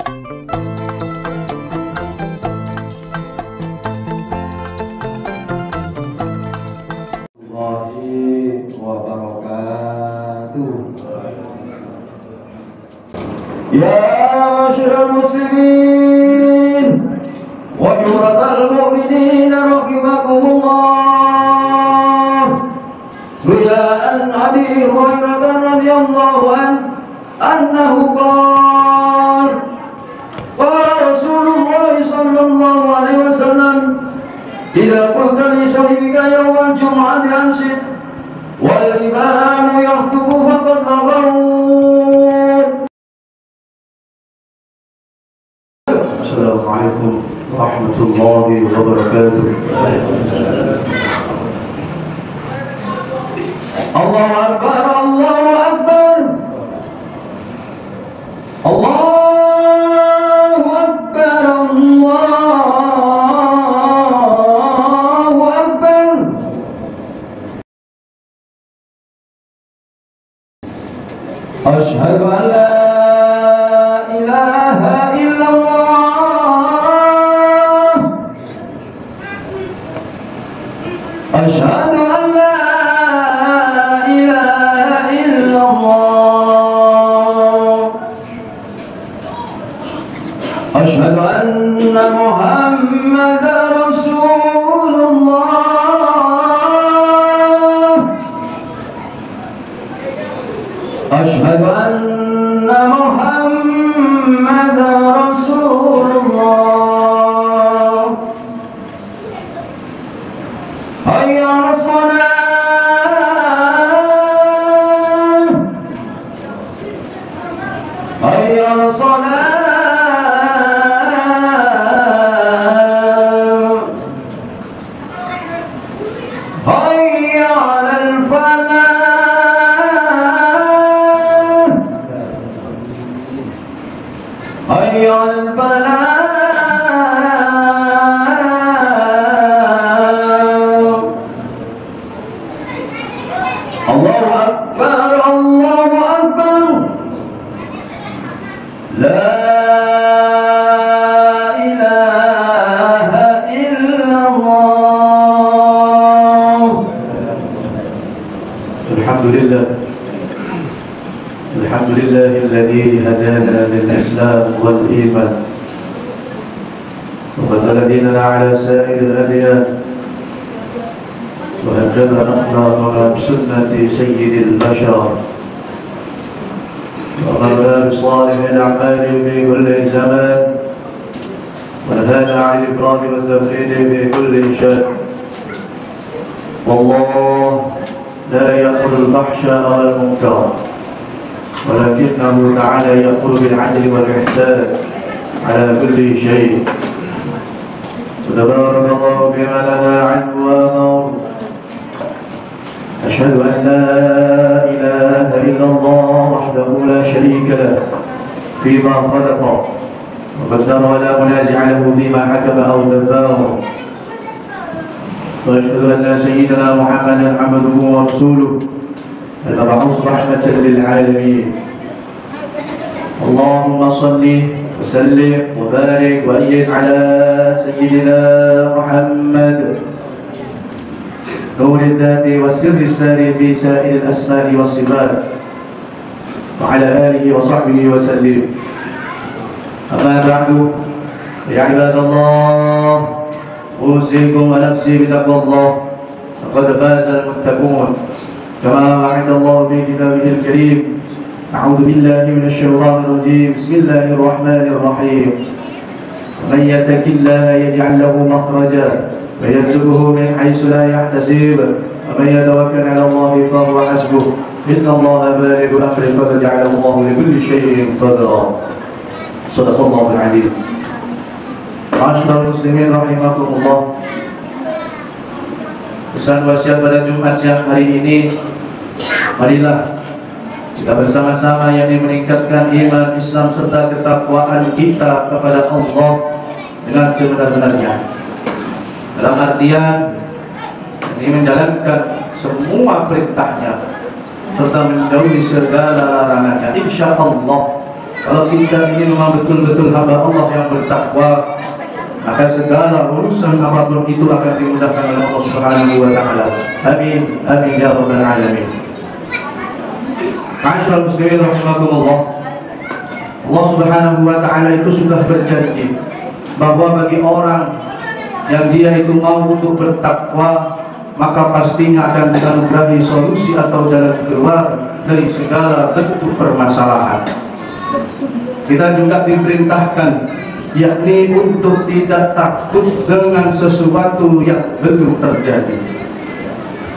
يا معشر المسلمين وجمرة المؤمنين رحمكم الله، روي عن أبي هريرة رضي الله عنه أنه قال قال رسول الله صلى الله عليه وسلم: إذا قلت لصاحبك يوم الجمعة أنصت والإمام يخطب فقد لغوت. السلام عليكم ورحمة الله وبركاته. الله أكبر الله أكبر الله أكبر الله أكبر. أشهد أن لا إله إلا الله، أشهد أن لا إله إلا الله، أشهد أن محمدا رسول الله، أشهد أن محمدا رسول الله. حي على الصلاة، حي على الصلاة، حي على الفلاح، حي على الفلاح. الله أكبر الله أكبر، لا إله إلا الله. الحمد لله، الحمد لله الذي هدانا للإسلام والإيمان وبدل ديننا على سائر الأديان، وهكذا أخبرنا بسنة سيد البشر، وأمرنا بصالح الأعمال في كل زمان، ونهانا عن الإفراط والتفريط في كل شيء. والله لا يأمر الفحشاء والمنكر، ولكنه تعالى يأمر بالعدل والإحسان على كل شيء. وتبارك الله فيما نهى عنه وأمر. أشهد أن لا إله إلا الله وحده لا شريك له فيما خلق وقدر ولا منازع له فيما حكم أو دبر. وأشهد أن سيدنا محمدا عبده ورسوله المبعوث رحمة للعالمين. اللهم صل وسلم وبارك وأيد على سيدنا محمد نور الذات والسر الساري في سائر الأسماء والصفات، وعلى آله وصحبه وسلم. أما بعد، يا عباد الله، أوصيكم ونفسي بتقوى الله، فقد فاز المتقون، كما وعد الله في كتابه الكريم. أعوذ بالله من الشيطان الرجيم. بسم الله الرحمن الرحيم. ومن يتق الله يجعل له مخرجا ويرزقه من حيث لا يحتسب ومن يتوكل على الله فهو حسبه إن الله بالغ أمره قد جعل الله لكل شيء قدرا. صدق الله العليم. Masyaallah muslimin rahimakumullah. Pesan wasiat pada Jumat siang hari ini, marilah kita bersama-sama yang meningkatkan iman Islam serta ketakwaan kita kepada Allah dengan sebenar-benarnya. Dalam artian ini menjalankan semua perintahnya serta menjauhi segala larangannya. Insya Allah Kalau kita ini memang betul-betul hamba Allah yang bertakwa, maka segala urusan apapun itu akan dimudahkan oleh Allah Subhanahu wa taala. Amin, amin ya rabbal alamin. Ma'asyiral muslimin rahimakumullah. Allah Subhanahu wa taala itu sudah berjanji bahwa bagi orang yang dia itu mau untuk bertakwa, maka pastinya akan dianugerahi solusi atau jalan keluar dari segala bentuk permasalahan. Kita juga diperintahkan yakni untuk tidak takut dengan sesuatu yang belum terjadi,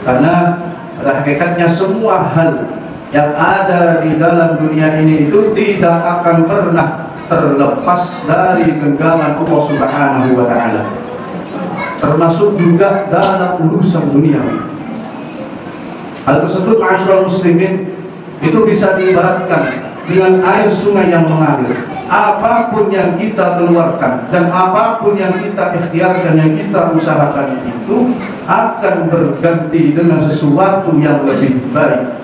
karena pada hakikatnya semua hal yang ada di dalam dunia ini itu tidak akan pernah terlepas dari genggaman Allah Subhanahu wa taala, termasuk juga dalam urusan dunia. Hal tersebut, ma'asyiral muslimin, itu bisa diibaratkan dengan air sungai yang mengalir. Apapun yang kita keluarkan dan apapun yang kita ikhtiarkan, yang kita usahakan, itu akan berganti dengan sesuatu yang lebih baik.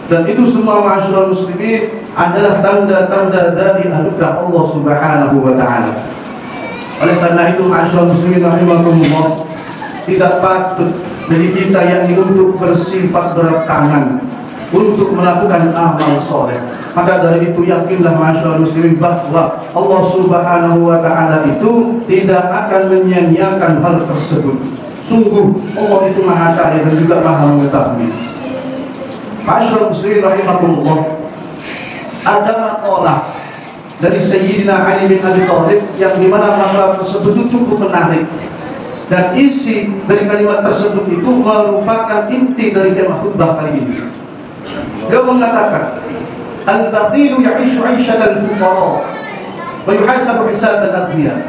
Dan itu semua, ma'asyiral muslimin, adalah tanda-tanda dari anugerah Allah Subhanahu wa taala. Oleh karena itu, ma'asyiral muslimin rahimakumullah, tidak patut bagi kita yakni untuk bersifat berat tangan untuk melakukan amal soleh. Maka dari itu yakinlah ma'asyiral muslimin bahwa Allah Subhanahu wa taala itu tidak akan menyia-nyiakan hal tersebut. Sungguh Allah itu Maha Kaya dan juga Maha Mengetahui. Ma'asyiral muslimin rahimakumullah, ada maqalah dari Sayyidina Ali bin Abi Thalib yang dimana maqalah tersebut itu cukup menarik, dan isi dari kalimat tersebut itu merupakan inti dari tema khutbah kali ini. Dia mengatakan, al-bakhilu ya'ishu 'aishatal fuqara wa yuhasabu hisabal aghniya.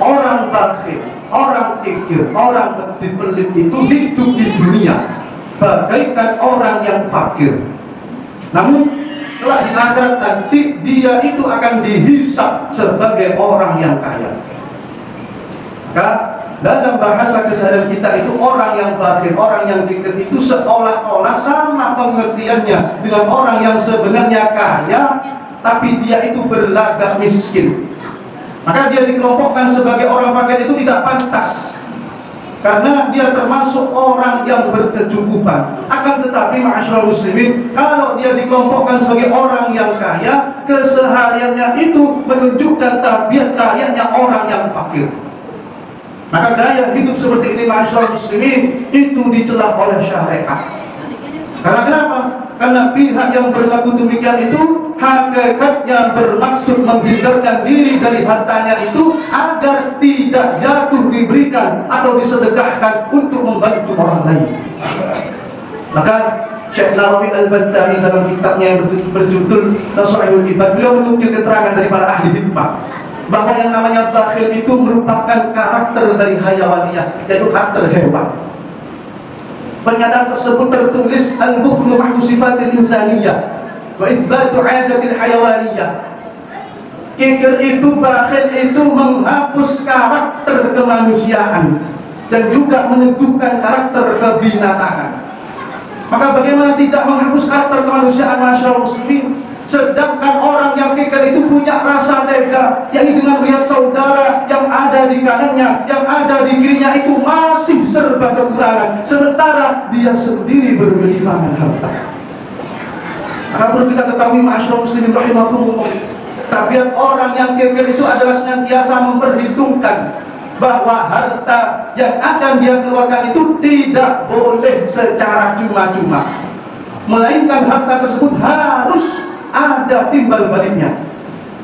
Orang bakhil, orang kikir, orang pelit itu hidup di dunia bagaikan orang yang fakir. Namun kelak di akhirat nanti dia itu akan dihisab sebagai orang yang kaya. Maka dalam bahasa keseharian kita itu orang yang bakhil, orang yang kikir itu seolah-olah sama pengertiannya dengan orang yang sebenarnya kaya, tapi dia itu berlagak miskin. Maka dia dikelompokkan sebagai orang fakir itu tidak pantas, karena dia termasuk orang yang berkecukupan. Akan tetapi ma'asyiral muslimin, kalau dia dikelompokkan sebagai orang yang kaya, kesehariannya itu menunjukkan tabiat kayanya orang yang fakir. Maka gaya hidup seperti ini, ma'asyiral muslimin, itu dicela oleh syariat. Karena kenapa? Karena pihak yang berlaku demikian itu hakikatnya bermaksud menghindarkan diri dari hartanya itu agar tidak jatuh diberikan atau disedekahkan untuk membantu orang lain. Maka Syekh Nawawi Al-Bantari dalam kitabnya yang berjudul Nasaihul Ibad, beliau menukil keterangan dari para ahli hikmah bahwa yang namanya bakhil itu merupakan karakter dari hayawaniyah, yaitu karakter hewan. Pernyataan tersebut tertulis al-bukhlu mahdu sifatil insaniyah wa itsbatu 'adatil hayawaniyah. Kikir itu, bakhil itu menghapus karakter kemanusiaan dan juga meneguhkan karakter kebinatangan. Maka bagaimana tidak menghapus karakter kemanusiaan, ma'asyiral muslimin? Sedangkan orang yang kikir itu punya rasa tega, yakni dengan melihat saudara yang ada di kanannya, yang ada di kirinya itu masih serba kekurangan, sementara dia sendiri bergelimangan harta. Maka perlu kita ketahui, ma'asyiral muslimin rahimakumullah, tabiat orang yang kikir itu adalah senantiasa memperhitungkan bahwa harta yang akan dia keluarkan itu tidak boleh secara cuma-cuma, melainkan harta tersebut harus ada timbal baliknya.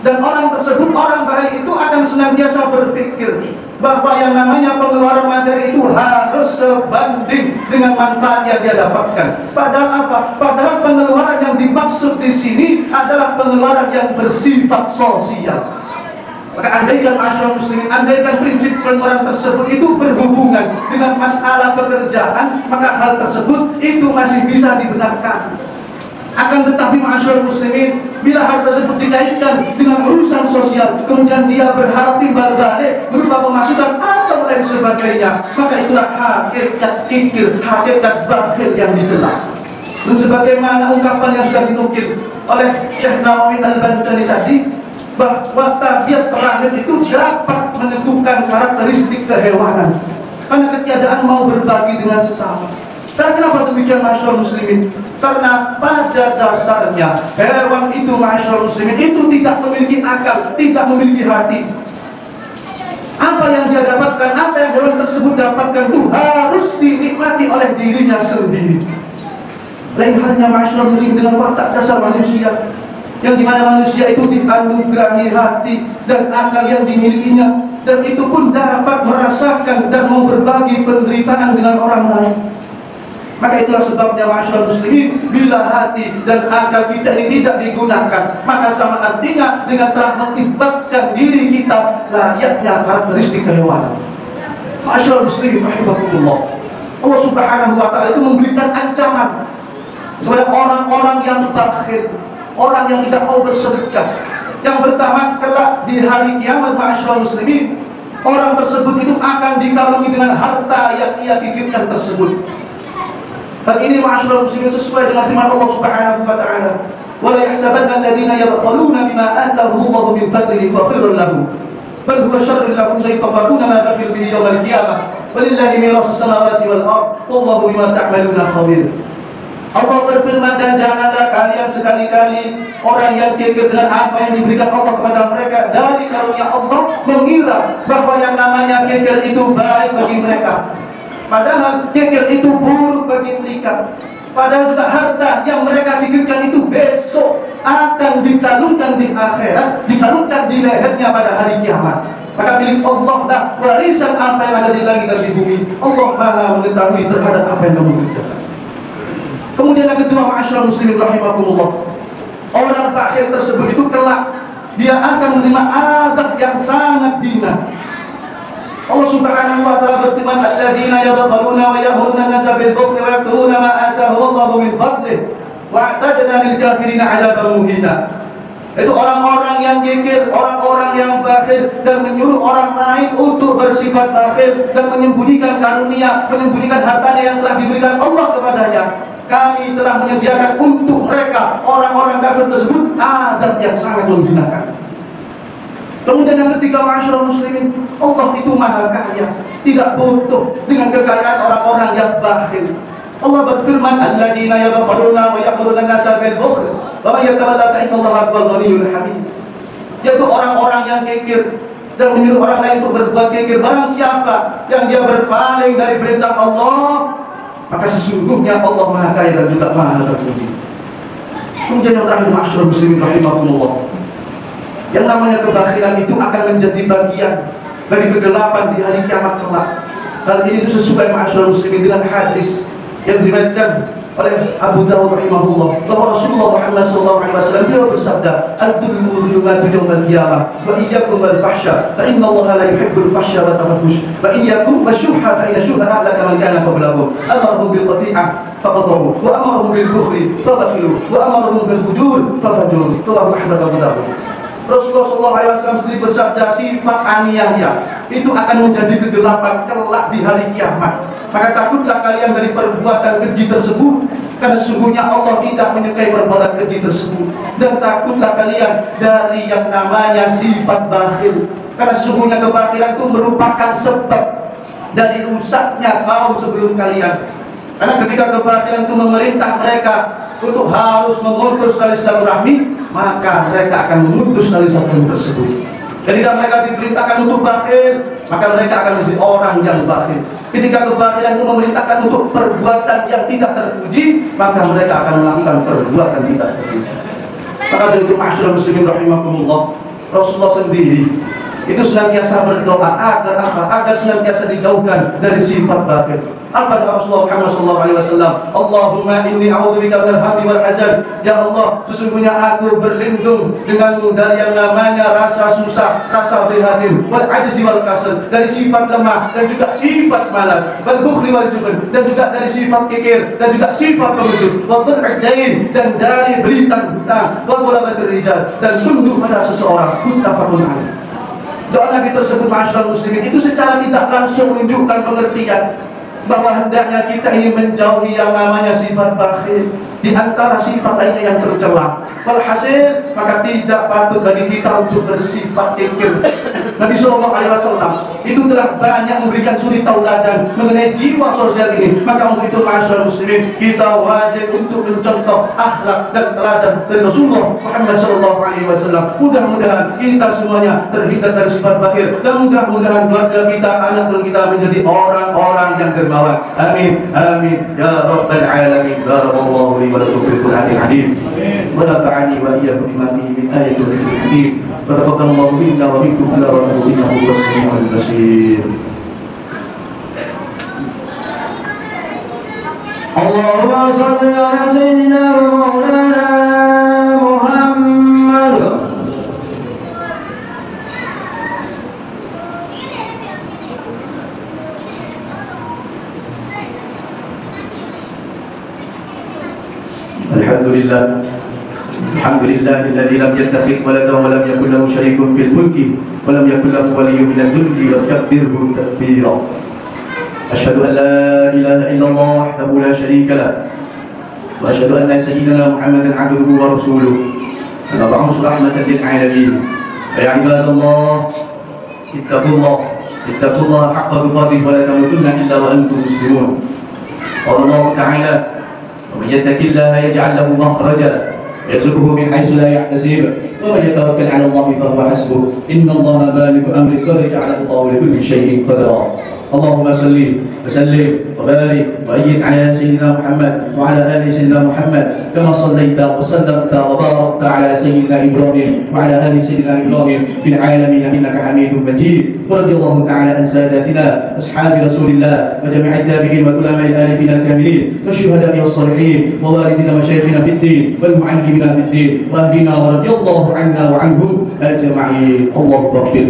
Dan orang tersebut, orang baik itu akan senantiasa berpikir bahwa yang namanya pengeluaran materi itu harus sebanding dengan manfaat yang dia dapatkan. Padahal apa? Padahal pengeluaran yang dimaksud di sini adalah pengeluaran yang bersifat sosial. Maka andaikan ma'asyiral muslimin, andaikan prinsip pengeluaran tersebut itu berhubungan dengan masalah pekerjaan, maka hal tersebut itu masih bisa dibenarkan. Akan tetapi ma'asyiral muslimin, bila hal tersebut dikaitkan dengan urusan sosial, kemudian dia berharap timbal balik berupa pemasukan atau lain sebagainya, maka itulah hakikat kikir, hakikat bakhil yang dicela. Dan sebagaimana ungkapan yang sudah dinukil oleh Syekh Nawawi Al-Bantani tadi, bahwa tabiat terakhir itu dapat menentukan karakteristik kehewanan, karena ketiadaan mau berbagi dengan sesama. Dan kenapa demikian masyarakat muslimin? Karena pada dasarnya hewan itu masyarakat muslimin itu tidak memiliki akal, tidak memiliki hati. Apa yang dia dapatkan, apa yang hewan tersebut dapatkan itu harus dinikmati oleh dirinya sendiri. Lain halnya masyarakat muslim dengan watak dasar manusia, yang dimana manusia itu dianugerahi hati dan akal yang dimilikinya, dan itu pun dapat merasakan dan mau berbagi penderitaan dengan orang lain. Maka itulah sebabnya masyarakat muslimin, bila hati dan akal kita ini tidak digunakan, maka sama artinya dengan telah mengisbatkan diri kita layaknya karakteristik kehewanan. Masyarakat muslimin rahimakumullah, Allah subhanahu wa ta'ala itu memberikan ancaman kepada orang-orang yang bakhil, orang yang tidak mau bersedekah, yang pertama kelak di hari kiamat masyarakat muslimin, orang tersebut itu akan dikalungi dengan harta yang ia gigitkan tersebut. Dan ini masyarakat muslimin sesuai dengan firman Allah subhanahu wa ta'ala, wa la yahsabanna alladhina yabkhaluna bima atahumullahu min fadlihi fa khairun lahum bal huwa syarrun lahum sayaqabuna ma bakhil bihi yawmal qiyamah walillahi mirasus samawati wal ardh wallahu bima ta'maluna khabir. Allah berfirman, dan janganlah kalian sekali-kali orang yang kikir dengan apa yang diberikan Allah kepada mereka dari karunia Allah mengira bahwa yang namanya kikir itu baik bagi mereka, padahal kikir itu buruk bagi mereka. Padahal juga harta yang mereka kikirkan itu besok akan dikalungkan di akhirat, dikalungkan di lehernya pada hari kiamat. Maka milik Allah lah warisan apa yang ada di langit dan di bumi. Allah Maha mengetahui terhadap apa yang kamu kerjakan. Kemudian yang kedua, ma'asyiral muslimin rahimakumullah, orang bakhil tersebut itu kelak dia akan menerima azab yang sangat hina. Allah subhanahu wa ta'ala berfirman, alladzina yabkhaluna wa ya'muruna an-nasa bil bukhli wa yaktumuna ma atahumullahu min fadlihi wa a'tadna lil kafirina 'adzaban muhina. Itu orang-orang yang kikir, orang-orang yang bakhil, dan menyuruh orang lain untuk bersifat bakhil dan menyembunyikan karunia, menyembunyikan hartanya yang telah diberikan Allah kepadanya. Kami telah menyediakan untuk mereka, orang-orang kafir tersebut, azab yang sangat menghinakan. Kemudian yang ketiga, masyarakat muslimin, Allah itu maha kaya, tidak butuh dengan kekayaan orang-orang yang bakhil. Allah berfirman, alladzina yabkhaluna wa ya'muruna an-nasa bil bukhl wa may yatawalla fa innallaha huwal ghaniyyul hamid. Yaitu orang-orang yang kikir dan menyuruh orang lain untuk berbuat kikir. Barang siapa yang dia berpaling dari perintah Allah, maka sesungguhnya Allah maha kaya dan juga maha terpuji. Kemudian yang terakhir, masyarakat muslimin rahimahumullah, yang namanya kebakhilan itu akan menjadi bagian dari kegelapan di hari kiamat kelak. Hal ini itu sesuai masyarakat muslimin dengan hadis yang diriwayatkan oleh Abu Dawud rahimahullah, bahwa Rasulullah Muhammad SAW beliau bersabda, "Ad-dulmu dhulumatu yawmal qiyamah wa iyyakum wal fahsya fa inna Allah la yuhibbul fahsya wa tafahush wa iyyakum wasyuhha fa inna syuhha ahlaka man kana qablakum amarahum bil qati'ah fa qatahu wa amarahum bil bukhli fa bakhilu wa amarahum bil fujur fa fajur." Rawahu Ahmad Abu Dawud. Rasulullah SAW sendiri bersabda, sifat aniaya itu akan menjadi kegelapan kelak di hari kiamat. Maka takutlah kalian dari perbuatan keji tersebut, karena sesungguhnya Allah tidak menyukai perbuatan keji tersebut. Dan takutlah kalian dari yang namanya sifat bakhil, karena sesungguhnya kebakhilan itu merupakan sebab dari rusaknya kaum sebelum kalian. Karena ketika kebakhilan itu memerintah mereka untuk harus memutus tali silaturahmi, maka mereka akan memutus tali silaturahmi tersebut. Ketika mereka diperintahkan untuk bakhil, maka mereka akan menjadi orang yang bakhil. Ketika kebakhilan itu memerintahkan untuk perbuatan yang tidak terpuji, maka mereka akan melakukan perbuatan tidak terpuji. Maka dari itu, masyarakat muslimin rahimakumullah, Rasulullah sendiri itu senantiasa berdoa agar apa? Agar senantiasa dijauhkan dari sifat bakhil. Apa kata Rasulullah Muhammad SAW? Allahumma inni a'udzubika minal hammi wal hazan. Ya Allah, sesungguhnya aku berlindung denganmu dari yang namanya rasa susah, rasa prihatin, wal ajzi wal kasal, dari sifat lemah dan juga sifat malas, wal bukhli wal jubn, dan juga dari sifat kikir dan juga sifat pengecut, wal dhur'adain, dan dari belitan hutang, wal mulabatir rijal, dan tunduk pada seseorang. Muttafaqun alaih. Doa Nabi tersebut, masyarakat muslimin, itu secara tidak langsung menunjukkan pengertian bahwa hendaknya kita ini menjauhi yang namanya sifat bakhil. Di antara sifat lainnya yang tercela. Walhasil, maka tidak patut bagi kita untuk bersifat kikir. Nabi SAW itu telah banyak memberikan suri tauladan mengenai jiwa sosial ini. Maka untuk itu, masyarakat muslimin, kita wajib untuk mencontoh akhlak dan teladan dari Rasulullah Muhammad SAW. Mudah-mudahan kita semuanya terhindar dari sifat bakhil, dan mudah-mudahan keluarga kita, anak turun kita menjadi orang-orang yang dermawan. Amin, amin ya rabbal alamin. Barakallahu li wa lakum fil Qur'anil azim, wa nafa'ani wa iyyakum bima fihi min ayatil hakim. Barakallahu minna wa minkum tilawatan innahu was-sami'ul basir. Allahumma shalli ala sayyidina wa maulana Muhammad. Alhamdulillah, alhamdulillah alladzi lam yattakhidh waladan wa lam yakul lahu sharikun fil mulki wa lam yakul lahu waliyyun min adh-dhulli wa kabbirhu takbira. Asyhadu an la ilaha illallah wahdahu la syarika lah, wa asyhadu anna sayyidina Muhammadan 'abduhu wa rasuluh, al-mab'uts rahmatan lil 'alamin. Ya ibadallah, ittaqullaha haqqa tuqatih wa la tamutunna illa wa antum muslimun. Qala Allah ta'ala: ومن يتق الله يجعل له مخرجا ويرزقه من حيث لا يحتسب ومن يتوكل على الله فهو حسبه إن الله بالغ أمره قد جعل الله لكل شيء قدرا. اللهم صل وسلم وبارك وأيد على سيدنا محمد وعلى آل سيدنا محمد كما صليت وسلمت وباركت على سيدنا إبراهيم وعلى آل سيدنا إبراهيم في العالمين إنك حميد مجيد. ورضي الله تعالى عن ساداتنا أصحاب رسول الله وجميع التابعين وعلماء الآلفين الكاملين والشهداء والصالحين ووالدنا ومشايخنا في الدين والمعلمين في الدين وأهلنا، ورضي الله عنا وعنهم أجمعين. اللهم اغفر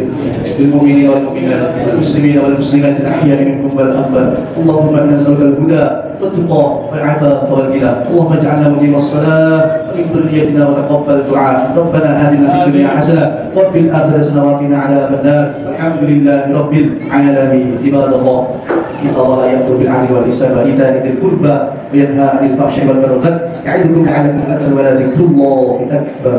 للمؤمنين والمؤمنات والمسلمين والمسلمات الأحياء منهم والأموات. اللهم إنا نسألك الهدى والتقى والعفاف والغنى. اللهم اجعلنا مقيم الصلاة ومن ذريتنا وتقبل الدعاء. ربنا آتنا في الدنيا حسنة وفي الآخرة حسنة وقنا عذاب النار. والحمد لله رب العالمين. عباد الله، إن الله يأمر بالعدل والإحسان وإيتاء ذي القربى وينهى عن الفحشاء والمنكر والبغي يعظكم لعلكم تذكرون، ولذكر الله أكبر.